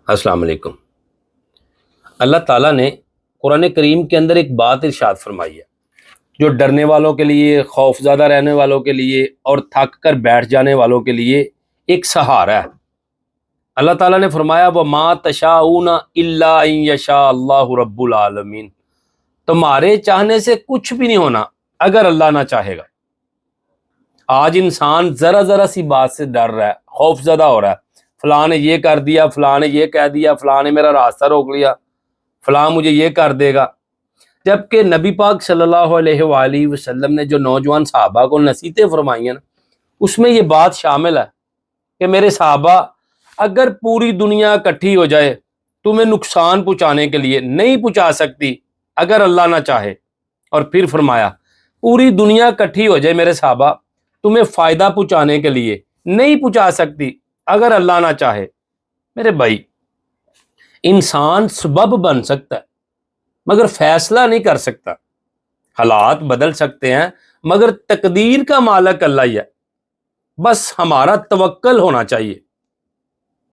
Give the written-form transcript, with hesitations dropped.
السلام علیکم۔ اللہ تعالیٰ نے قرآن کریم کے اندر ایک بات ارشاد فرمائی ہے جو ڈرنے والوں کے لیے، خوف زدہ رہنے والوں کے لیے اور تھک کر بیٹھ جانے والوں کے لیے ایک سہارا ہے۔ اللہ تعالیٰ نے فرمایا وَمَا تَشَاءُونَ إِلَّا أَن يَشَاءَ اللَّهُ رَبُّ الْعَالَمِينَ، تمہارے چاہنے سے کچھ بھی نہیں ہونا اگر اللہ نہ چاہے گا۔ آج انسان ذرا ذرا سی بات سے ڈر رہا ہے، خوف زدہ ہو رہا ہے، فلاں نے یہ کر دیا، فلاں نے یہ کہہ دیا، فلاں نے میرا راستہ روک لیا، فلاں مجھے یہ کر دے گا۔ جبکہ نبی پاک صلی اللہ علیہ وآلہ وسلم نے جو نوجوان صحابہ کو نصیحتیں فرمائی ہیں نا، اس میں یہ بات شامل ہے کہ میرے صحابہ، اگر پوری دنیا اکٹھی ہو جائے تمہیں نقصان پہنچانے کے لیے نہیں پہنچا سکتی اگر اللہ نہ چاہے۔ اور پھر فرمایا پوری دنیا اکٹھی ہو جائے میرے صحابہ تمہیں فائدہ پہنچانے کے لیے نہیں پہنچا سکتی اگر اللہ نہ چاہے۔ میرے بھائی، انسان سبب بن سکتا ہے مگر فیصلہ نہیں کر سکتا۔ حالات بدل سکتے ہیں مگر تقدیر کا مالک اللہ ہی ہے۔ بس ہمارا توکل ہونا چاہیے۔